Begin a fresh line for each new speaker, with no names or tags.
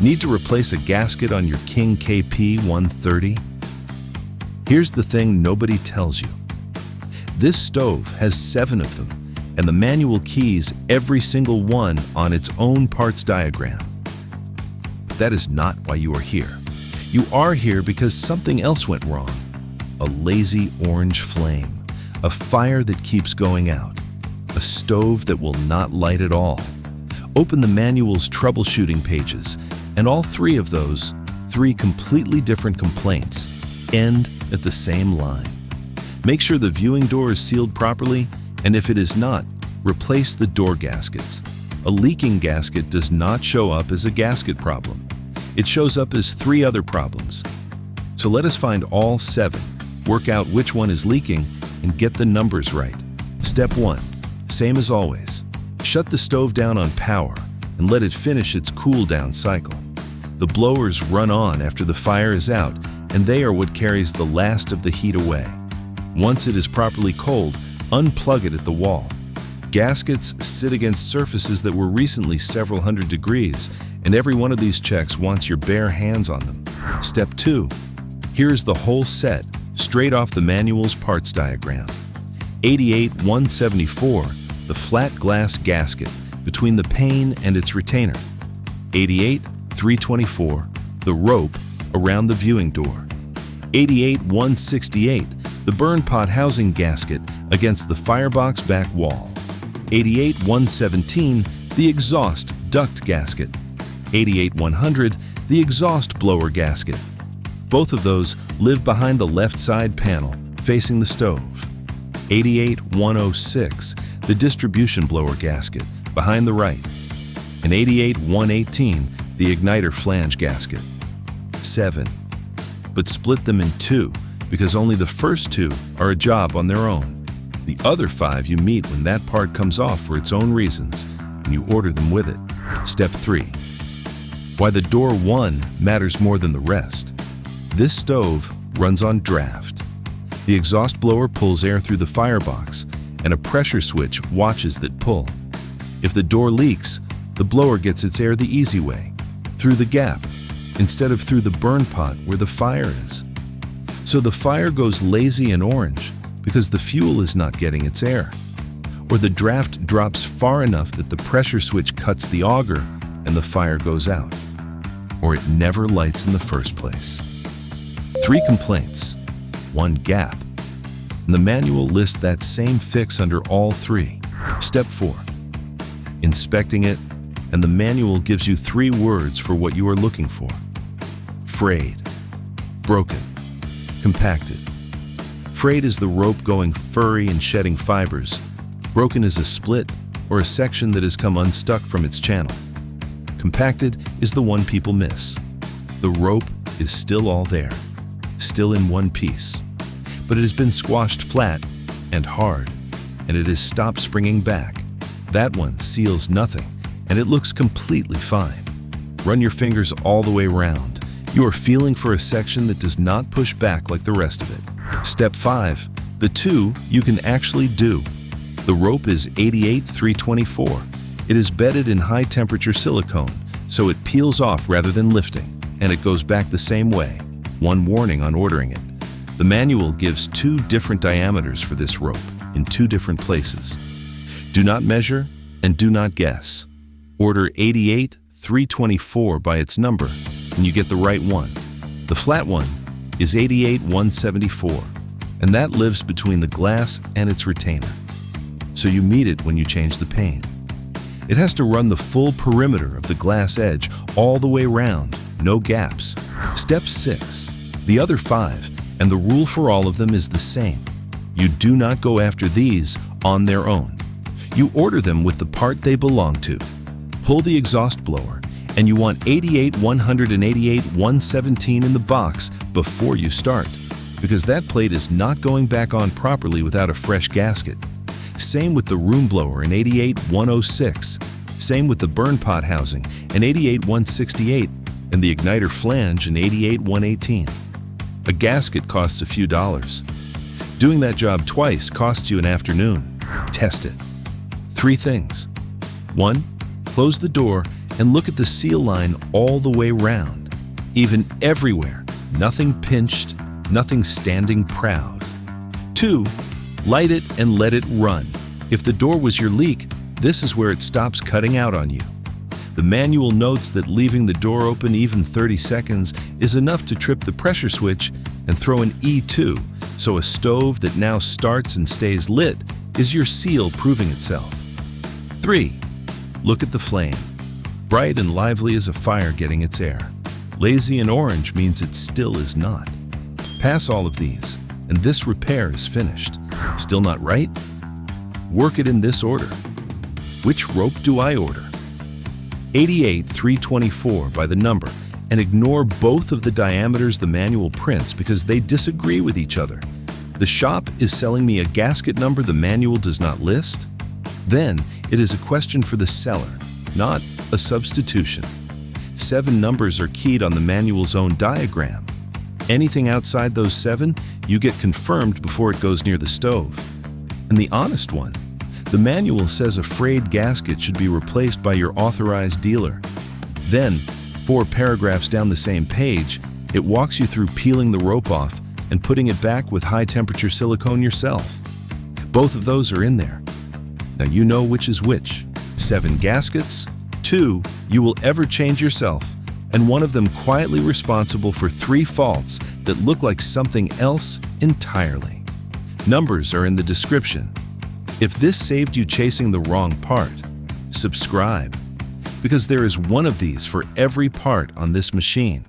Need to replace a gasket on your King KP130? Here's the thing nobody tells you. This stove has 7 of them, and the manual keys every single one on its own parts diagram. But that is not why you are here. You are here because something else went wrong. A lazy orange flame, a fire that keeps going out, a stove that will not light at all. Open the manual's troubleshooting pages, and all 3 of those, 3 completely different complaints, end at the same line. Make sure the viewing door is sealed properly, and if it is not, replace the door gaskets. A leaking gasket does not show up as a gasket problem. It shows up as 3 other problems. So let us find all 7, work out which one is leaking, and get the numbers right. Step 1. Same as always. Shut the stove down on power and let it finish its cool down cycle. The blowers run on after the fire is out, and they are what carries the last of the heat away. Once it is properly cold, unplug it at the wall. Gaskets sit against surfaces that were recently several hundred degrees, and every one of these checks wants your bare hands on them. Step 2. Here is the whole set, straight off the manual's parts diagram. 88-174, the flat glass gasket between the pane and its retainer. 88-324, the rope around the viewing door. 88-168, the burnpot housing gasket against the firebox back wall. 88-117, the exhaust duct gasket. 88-100, the exhaust blower gasket. Both of those live behind the left side panel, facing the stove. 88-106, the distribution blower gasket, behind the right. And 88-118, the igniter flange gasket. 7. But split them in 2, because only the first 2 are a job on their own. The other 5 you meet when that part comes off for its own reasons, and you order them with it. Step 3. Why the door 1 matters more than the rest. This stove runs on draft. The exhaust blower pulls air through the firebox, and a pressure switch watches that pull. If the door leaks, the blower gets its air the easy way, through the gap, instead of through the burn pot where the fire is. So the fire goes lazy and orange because the fuel is not getting its air. Or the draft drops far enough that the pressure switch cuts the auger and the fire goes out. Or it never lights in the first place. 3 complaints, 1 gap. And the manual lists that same fix under all 3. Step 4. Inspecting it, and the manual gives you 3 words for what you are looking for. Frayed, broken, compacted. Frayed is the rope going furry and shedding fibers. Broken is a split or a section that has come unstuck from its channel. Compacted is the one people miss. The rope is still all there, still in one piece, but it has been squashed flat and hard, and it has stopped springing back. That one seals nothing, and it looks completely fine. Run your fingers all the way around. You are feeling for a section that does not push back like the rest of it. Step 5. The 2 you can actually do. The rope is 88-324. It is bedded in high-temperature silicone, so it peels off rather than lifting, and it goes back the same way. One warning on ordering it. The manual gives 2 different diameters for this rope in 2 different places. Do not measure and do not guess. Order 88-324 by its number, and you get the right one. The flat one is 88-174, and that lives between the glass and its retainer. So you meet it when you change the pane. It has to run the full perimeter of the glass edge all the way around, no gaps. Step 6. The other 5, and the rule for all of them is the same. You do not go after these on their own. You order them with the part they belong to. Pull the exhaust blower, and you want 88-100 and 88-117 in the box before you start, because that plate is not going back on properly without a fresh gasket. Same with the room blower in 88-106. Same with the burn pot housing in 88-168 and the igniter flange in 88-118. A gasket costs a few dollars. Doing that job twice costs you an afternoon. Test it. 3 things. 1. Close the door and look at the seal line all the way round, even everywhere, nothing pinched, nothing standing proud. 2. Light it and let it run. If the door was your leak, this is where it stops cutting out on you. The manual notes that leaving the door open even 30 seconds is enough to trip the pressure switch and throw an E2, so a stove that now starts and stays lit is your seal proving itself. 3. Look at the flame. Bright and lively as a fire getting its air. Lazy and orange means it still is not. Pass all of these, and this repair is finished. Still not right? Work it in this order. Which rope do I order? 88-324 by the number, and ignore both of the diameters the manual prints because they disagree with each other. The shop is selling me a gasket number the manual does not list? Then it is a question for the seller, not a substitution. 7 numbers are keyed on the manual's own diagram. Anything outside those 7, you get confirmed before it goes near the stove. And the honest one, the manual says a frayed gasket should be replaced by your authorized dealer. Then, 4 paragraphs down the same page, it walks you through peeling the rope off and putting it back with high-temperature silicone yourself. Both of those are in there. Now you know which is which. 7 gaskets, 2 you will ever change yourself, and one of them quietly responsible for 3 faults that look like something else entirely. Numbers are in the description. If this saved you chasing the wrong part, subscribe, because there is one of these for every part on this machine.